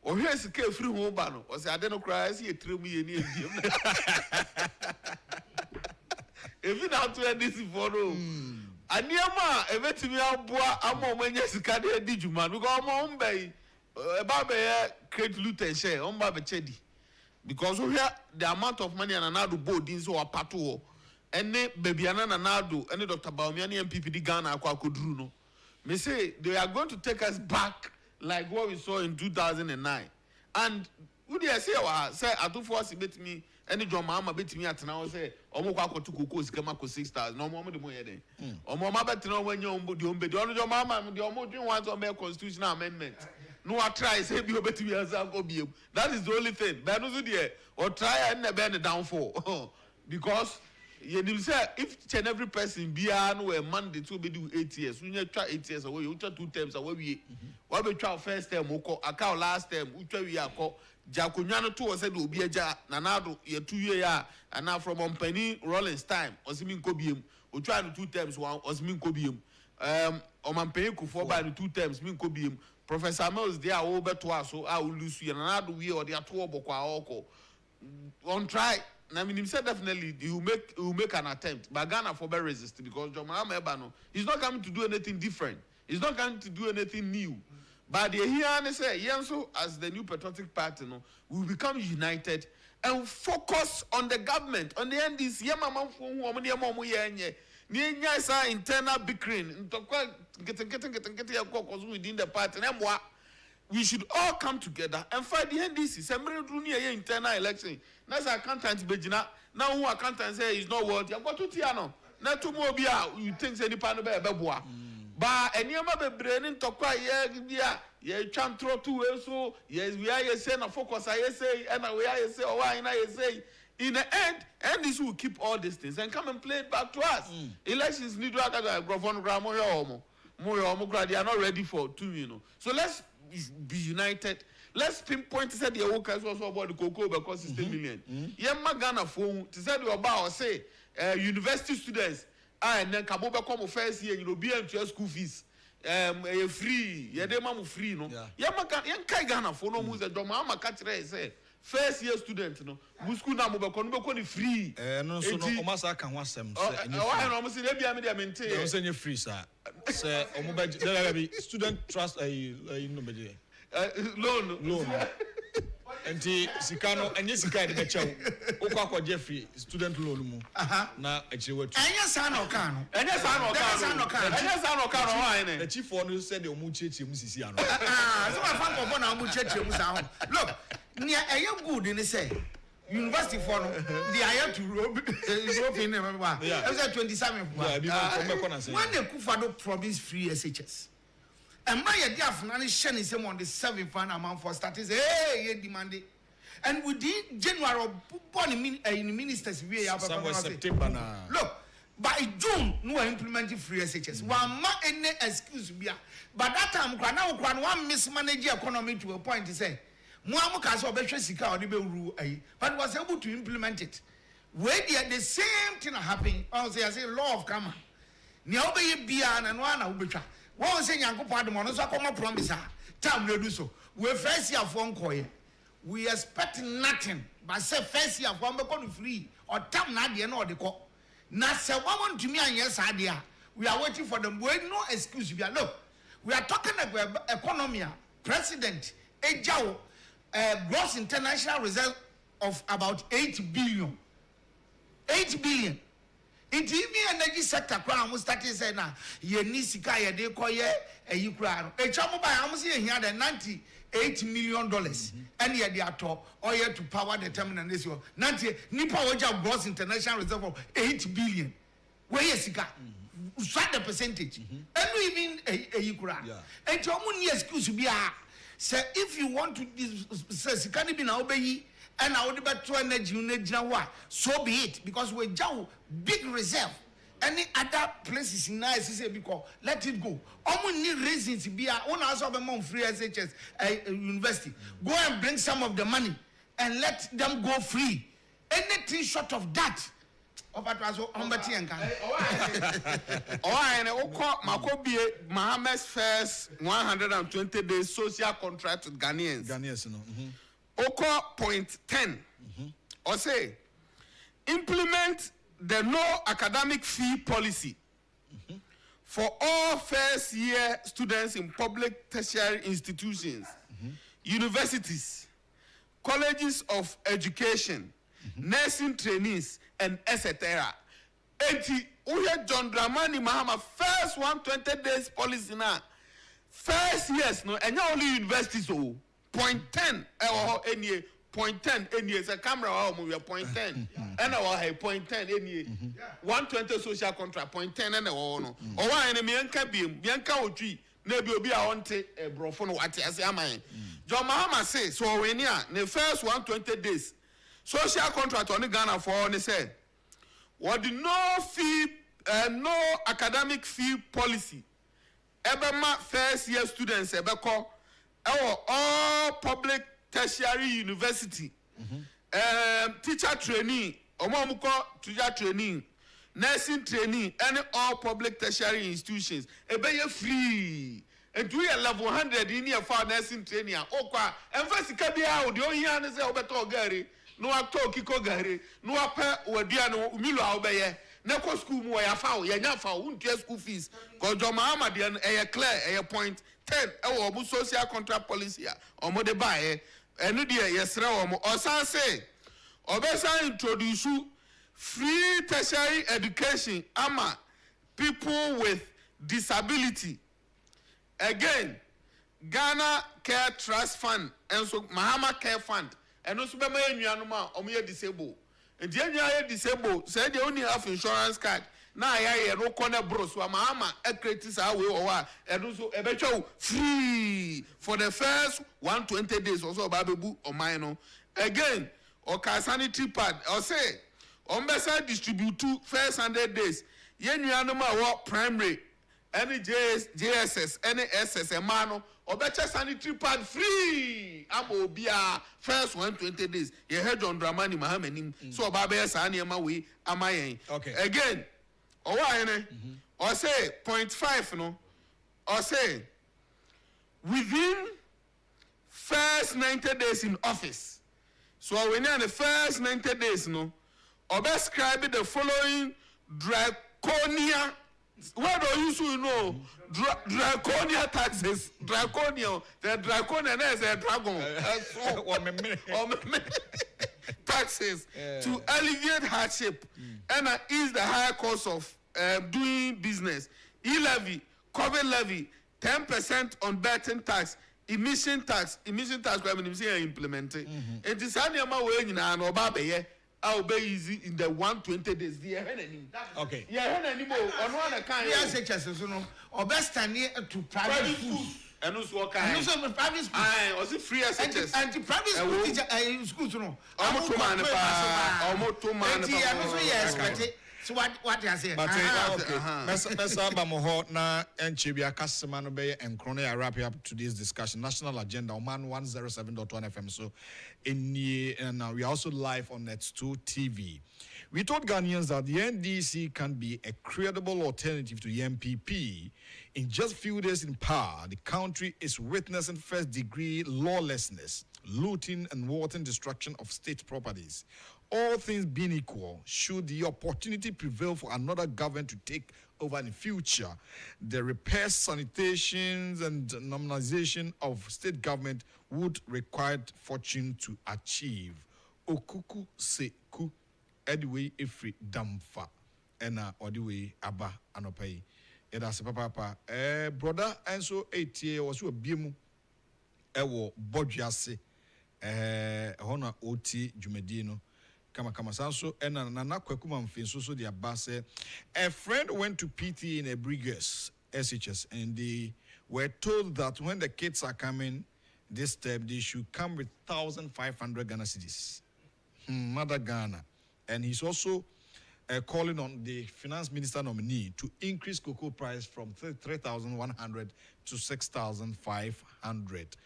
B: ohwe sika free ho ba no o se ade no kra si etremu ye ni ebiem evi na to this for no aniema ebetimi aboa ama omanya sika de di djuma because omo mbei about create loot and share on Baba Chedi because we hear the amount of money and another board in so a patu any baby anado any Dr. Baumiani and PPD Ghana Akudru no. Me say they are going to take us back like what we saw in 2009. And who do I say atu force bet me any John Mama bet me at now say Omoko to Kuku Skamako 6,000 no more the more then. Omoma bet no when you the John Mama the Omo wants to make constitutional amendment. No, I try say be able to be as I go be. That is the only thing. But no there or try and never downfall because you say if every person be no a Monday to be do 8 years. When you try 8 years away, you try 2 terms away. We what we try first term, account last term. We try we are called Jakunyano to said will be a ja nanado ye 2 year and now from Penny Rollins time or Simin Kobium. We try 2 terms one or Simin Kobium. Or Mampenku 4 by 2 terms Min Kobium. Professor Mills, they are over to us, so I will lose you, and I do we or they are 2 bokwa oko. On try I mean, he said definitely he will make an attempt. But Ghana for better resist because John Mahama Ebano, he's not coming to do anything different. He's not coming to do anything new. But they hear and say, Yenso, as the new patriotic party, no, we will become united and focus on the government, on the NDC. Internal bickering, within the party. We should all come together and fight the NDC. Internal election. That's accountant Bejina. Now who accountant say is not worthy. I've got to Tiano. Now tomorrow you think any pan of Beboa. But any of my brain to cry, yeah, chantro too, so yes, we are saying a focus, I say, and we are say, or why I say. In the end, and this will keep all these things and come and play it back to us. Elections need to have a they are not ready for 2, you know. So let's be united. Let's pinpoint to say the workers also about the cocoa because it's 10 million. Yemma Ghana phone to say about say university students and then Kaboba come first year, you know, be to school fees. Free, free, no. Yemma Ghana phone no moves a doma catch say. First year student, no. Musku na mobile free.
A: No, so no. Omasa can want some.
B: I almost say they be maintain.
A: Don't say free, sir. Sir, there be student trust nobody. Loan. And Sikano and yes, guy the chow. Okako Jeffrey student loan mu. Na actually what?
C: Anya san okano.
B: Anya san okano.
A: The chief one said the omuchechi musisi ano.
C: So I found for na omuchechi musa. Look. Near a good in the say university for the I to Europe in remember. I was at 27. When the Akufo-Addo promised free SHS. And my idea of nation is on the 7 fan amount for status. Hey, demanded. And within January, born in ministers, we have
A: September now.
C: Look, by June, no implementing free SHS. One man any excuse be. But that time, one mismanage economy to a point to say. But was able to implement it. Where the same thing happening, I say law of karma. Niaobe Bian and one Ubicha. One saying Yanko Padmono, so come promise her. Time we do so. We first year phone call. We expect nothing. But say first year phone become free or time not the end of the call. Now say one to me and yes idea. We are waiting for them. We no excuse. Look, we are talking about economy. President Agyapong. Gross international reserve of about 8 billion. 8 billion. In the energy sector, I started saying, you need to buy a decoy, a Ukraine. A chamo by almost here had $98 million. And yet they are top, or to power the terminal this year. Nanti, Nipa Oja gross international reserve of 8 billion. Where is it? What the percentage? And we mean a Ukraine. And Chomu excuse be say if you want to say can be now obey and I would better energy so be it because we have big reserve. Any other places in nice because let it go. Only need reasons to be on also of free SHS university. Go and bring some of the money and let them go free. Anything short of that.
B: Mohammed's first 120 days social contract with Ghanaians. Oko point 10. Or say, implement the no academic fee policy for all first year students in public tertiary institutions, universities, colleges of education, nursing trainees, and etc. Enti uye John Dramani Mahama first 120 days policy now. First years no and only universities oh point 10 any point 10 any is a camera we are point 10 and our point 10 any 120 social contract point 10 and no or why any mianka bianka otwi na bi obi a onte brofo no ate ase aman John Mahama say so when ya the first 120 days social contract on the Ghana for on say what the no fee no academic fee policy ebema first year students ebeko all public tertiary university teacher trainee omomuko teacher training nursing trainee and all public tertiary institutions ebeye free and we are level 100 in here for nursing training okwa emphasize bia o de ohia ne say obeto ogari no ato kiko gari no apa wadua no umilo awbeye na ko school mu ya fa ya nya fa untua school fees ko joma amade no e clear e point 10 e wo bu social contract policy a omo de bae enu de yesre wo osan say obesa introduce free tertiary education ama people with disability. Again, Ghana Care Trust Fund and so Mahama Care Fund and also be my nuanuma omo disabled. And the anya disabled say they only have insurance card. Now ya no corner bro so Mahama create away or and also ebecho free for the first 120 days also babebu or mine. Again, or sanitary pad or say ombesa distribute two first 100 days. Ye nuanuma what primary any JSS, any SS, a man, or better sanitary pad free. Amo bia first 120 days. You heard John Dramani Mahaman, so Babes Anima we am I.
A: Okay.
B: Again, or why, or say 0.5, no, or say within first 90 days in office. So when you're the first 90 days, no, or prescribe the following draconia. Where do you know draconia taxes? Draconia, the draconian is a dragon. Taxes to alleviate hardship and ease the higher cost of doing business. E-levy, COVID levy, 10% on betting tax, emission tax we have been implemented. It is only a way in an obabe. I'll be easy in the 120 days.
A: Okay.
B: Yeah, anymore. On one account,
C: yes, or best near to private schools.
B: And also,
C: private schools.
B: I was free as
C: and private school teacher schools, no.
B: Almost 2 man.
C: Yes, so what you say?
A: But okay. Mesa Moho na Enchibia Casamano Bay and Crone. I wrap up today's discussion. National Agenda, Oman 107.1 FM. So and now we are also live on Net2 TV. We told Ghanaians that the NDC can be a credible alternative to the MPP. In just few days in power, the country is witnessing first-degree lawlessness, looting and wanton destruction of state properties. All things being equal, should the opportunity prevail for another government to take over in the future, the repair, sanitations, and nominalization of state government would require fortune to achieve. Okuku seku, edway ifri damfa, ena odiwe aba anopai. Eda se papa brother, and so 8 years was a bimu, ewo bodjase, hona oti jumedino. Kama sanso ena nana kwekuma mfinso so dia base. A friend went to PT in a Brigus SHS and they were told that when the kids are coming this term they should come with 1,500 Ghana cedis. Mother Ghana. And he's also calling on the finance minister nominee to increase cocoa price from 3,100 to 6,500.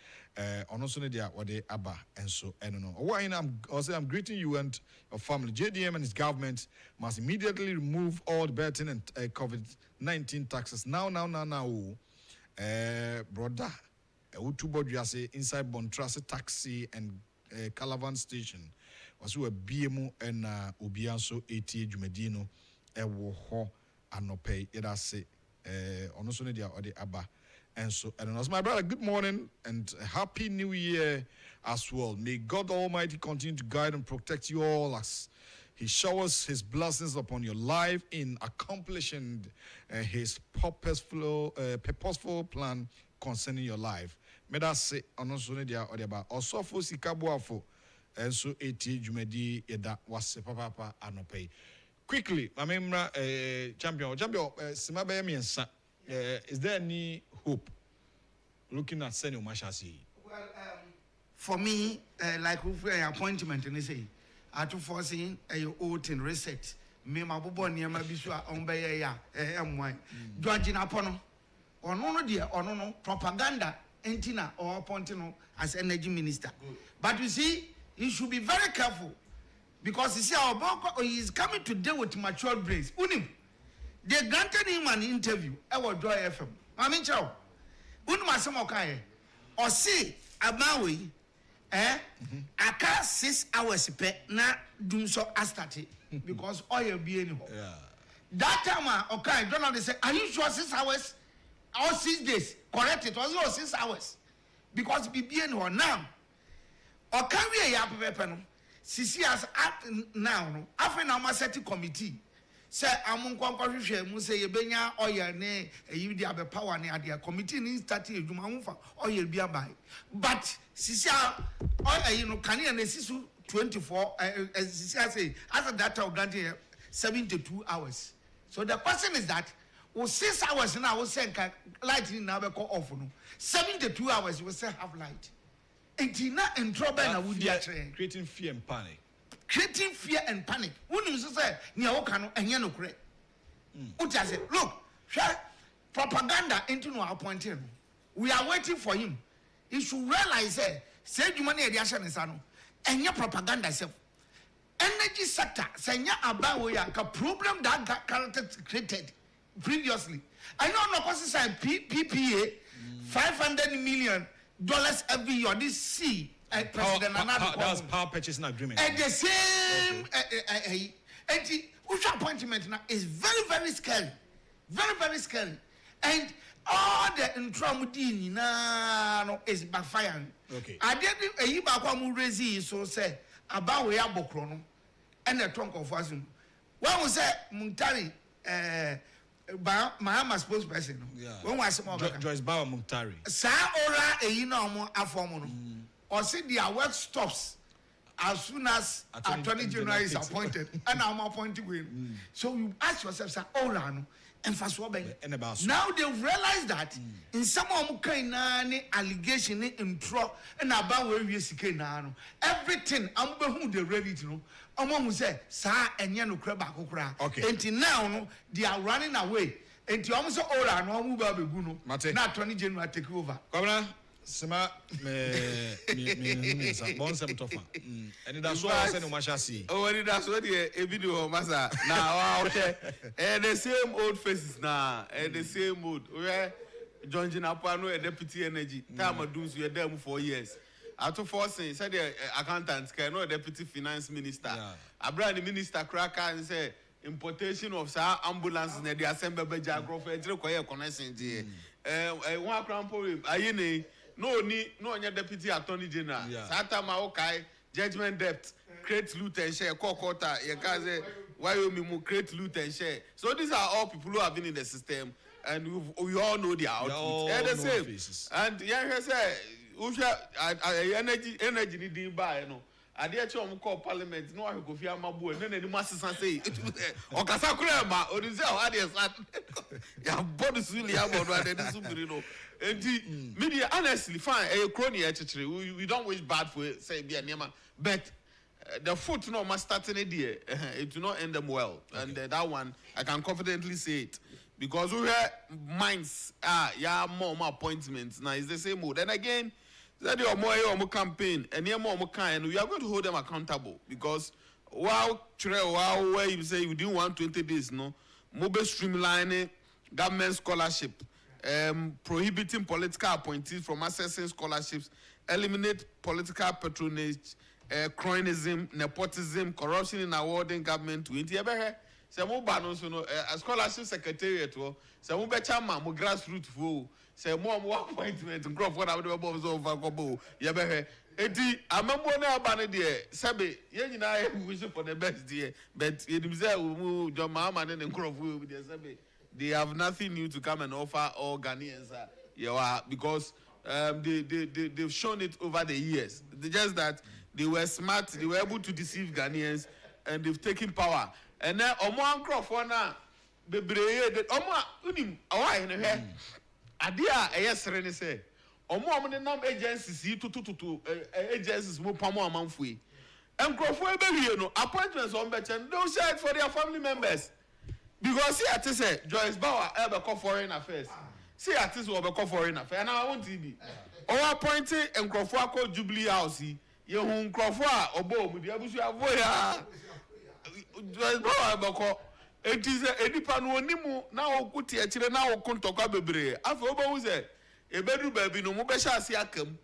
A: Also there what they aba and so I don't know. Why I'm greeting you and your family. JDM and his government must immediately remove all the betting and COVID-19 taxes. Now, brother, Utubo inside Bontrace taxi and Calavan station was a BMO and Ubianso 80 Jumedino Ewo Anope Edase also there or the aba. And so, and as my brother, good morning and happy new year as well. May God Almighty continue to guide and protect you all as He showers His blessings upon your life in accomplishing His purposeful plan concerning your life. May that say, also for Sikabuafo, and so 80 Jumedi, that was Papa Anope. Quickly, I mean, champion, Simabe is there any hope looking at Senor Mashasi?
C: Well, for me, like with appointment, and they say, I to foresee a oath and reset. Me, my boy, near my biswa on Bay, judging upon or no, dear, or no propaganda, antenna or Pontino as energy minister. Good. But you see, you should be very careful because you see, our Boko is coming to deal with mature brains. Unim. They granted him an interview. I will draw FM. I mean, chow. Unmasamokai or see a Maui aka 6 hours pe na dum so astarte because oil be any ho. That time okay, Donald say, are you sure 6 hours or 6 days? Correct, it was all 6 hours because be any ho now. Okay, we ya pepe no. Sisi as at now no. After na ma set committee. Say amunkwa hwehwe mu say yebenya oil ne eyi di abe power ne ade committee ni start edwuma mfa oil bi abai but sisi oil no can na sisu 24 sisi say as that time granted 72 hours. So the question is that 6 hours now we say light na be call off no 72 hours we say have light entina entrobe na we dia
A: creating fear and panic.
C: Creating fear and panic. When you say, Niaokano and Yanokre, look, propaganda into no appointing. We are waiting for him. He should realize, say, you money at the Ashanisano, and your propaganda self. Energy sector, say, about a problem that got character created previously. I know no cost PPA, $500 million every year. This C. President
A: that's power purchasing agreement.
C: And the same, and the appointment now is very, very scary. Very, very scary. And all the intramudini now is backfiring.
A: Okay.
C: I did a Yibakwamu Rezi, so say, about we are Bokrono and the trunk of Wazun. One was say, Muntari, Mahama spokesperson.
A: Yeah.
C: When was
A: Joyce Bauer Muntari.
C: Sa ora a yino aformono. Or say their work stops as soon as Attorney General is appointed and I'm appointed with. So you ask yourself, sir, and now they've realized that in some of kind allegation intro and about where we see everything I'm who they ready to know. Among who say, sir, and yano crab.
A: Okay.
C: Until now, they are running away. And you almost all are no move up not Attorney General take over.
A: Sema me bonsem tofa and that's why I say no masha see
B: that's what the video masa now okay and the same old faces now and the same mood where John Jinapano a deputy energy time do so you there 4 years after forcing said the accountants can no deputy finance minister abra the minister cracker and say importation of sa ambulances na the assembly beja growth e require connection there one crown problem ayene no deputy attorney general. Satama okay, judgment debt, create loot and share, quarter, why you create loot and share. So these are all people who have been in the system and we all know their output. And the same. Faces. And yeah, say, energy need buy, you know. I dare to call parliament, no, I go fear my boy, and then the masters say, or Casakrema, or is how they start. Yeah, bodies really have one, and this will and the media, honestly, fine, a crony actually, we don't wish bad for say, be a name, but the foot no must start an idea, it will not end them well. And that one, I can confidently say it. Because we have minds, more appointments, now it's the same mood. And again, that your more campaign and more kind, we are going to hold them accountable because where you say you didn't want 20 days, no, mobile streamlining government scholarship, prohibiting political appointees from accessing scholarships, eliminate political patronage, cronyism, nepotism, corruption in awarding government to India. Some mobile a scholarship secretariat, some mobile chairman, more grassroots fool. Say more appointment and grow what I would have over Gobo. Yabe. Eti, I'm a more now banner dear. Sabe, yen and I wish for the best dear, but it is there who move John Mahaman and Crow with their Sabe. They have nothing new to come and offer all Ghanaians. Because they've shown it over the years. Just that they were smart, they were able to deceive Ghanaians, and they've taken power. And now, Omo Crawford now, the brave, Omo Unim, away in the head. Adia yesterday say omo the number agencies to agencies mo pamo amanfui enkrofo ebeli no appointments on bechen don't share it for their family members because see at say Joyce Bauer be call foreign affairs see at this will be call foreign affairs and I want TV or appointing enkrofo akọ Jubilee House ye hu enkrofo a obo mu de abusu avoya Joyce Bauer be call it is a edipan onimu na okuti akire na okuntokwa bebre afa obo hu se ebedu baby no mo be sha ase akam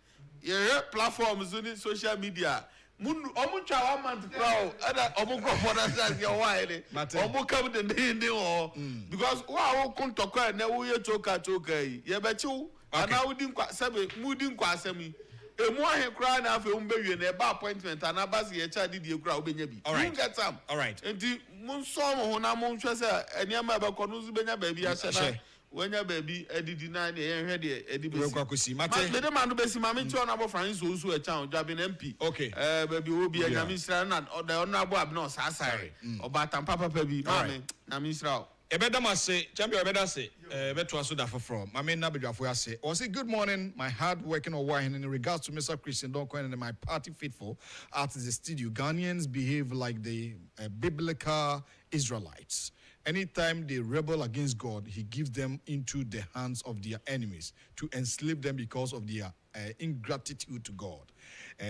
B: your platforms on social media. Omu chawa man to crowd. Other omu go for that your why. Omu come the day because wow come to cry na we choka. Ye bechu. And now we didn't sabe mudin kwasemi. Emu ahe cry na fe umbe we na ba appointment and abasi ye cha did you cry obenye bi.
A: All right.
B: You get some.
A: All right.
B: Enti mun so mo na mun hwe se eniama be kono zu benya ba bi ase na. When your baby edidi na na yen hwe de edibi mate me de man do besi ma me ti ona bo France so a chan jabi na MP
A: okay
B: baby obi enya misra na the honorable abno sasare oba tampa papa bi ma me na misra
A: Ebedama say, champion Ebeda say, Beto Asuda for I mean, Nabidafo say, or say, good morning, my hard working or wine in regards to Mr. Christian Donkor and my party faithful at the studio. Ghanaians behave like the biblical Israelites. Anytime they rebel against God, he gives them into the hands of their enemies to enslave them because of their ingratitude to God.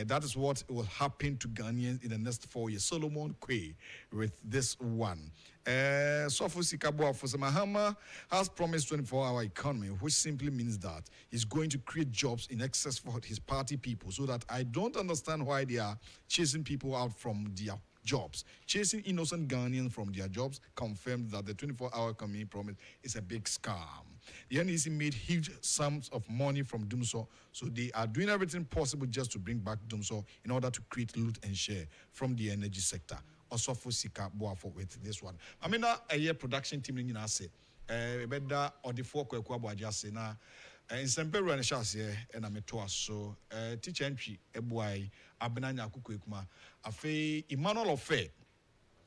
A: That is what will happen to Ghanaians in the next 4 years. Solomon Kwe with this one. Sofu Sikabwa Mahama has promised 24-hour economy, which simply means that he's going to create jobs in excess for his party people, so that I don't understand why they are chasing people out from their jobs. Chasing innocent Ghanaians from their jobs confirmed that the 24-hour economy promise is a big scam. The NEC made huge sums of money from Dumso, so they are doing everything possible just to bring back Dumso in order to create loot and share from the energy sector. Also for Sika Boafo with this one. I mean, a year production team in Yase, better or the four Kwabo just na in Semperu and Shase and Ametoa. So, teacher entry, a boy, Abenanya Kukwekuma, a fay Emmanuel of Faye,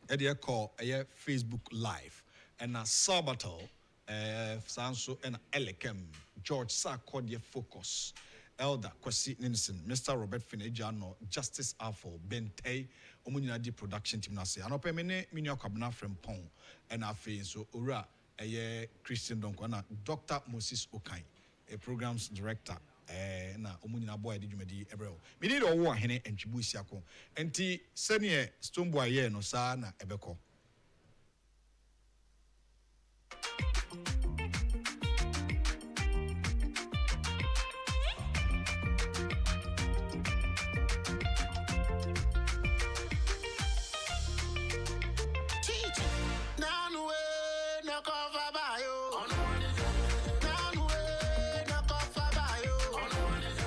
A: a call a Facebook Live, and a Sabatal, Sanso and Elekem, George Sarkodia Focus. Elder Kwesi Ninsen, Mr. Robert Finejano, Justice Afo, Bentay, Omunina di production team nase. Anope mene minyo kabna from Pong, and afe so ura a Christian Donkor, Dr. Moses Okai, a programs director. Na Omunina boy di jumedi ebreo. Mi need owo hene and chibusiako. Enti senior Stoneboy ye no sa na ebeko.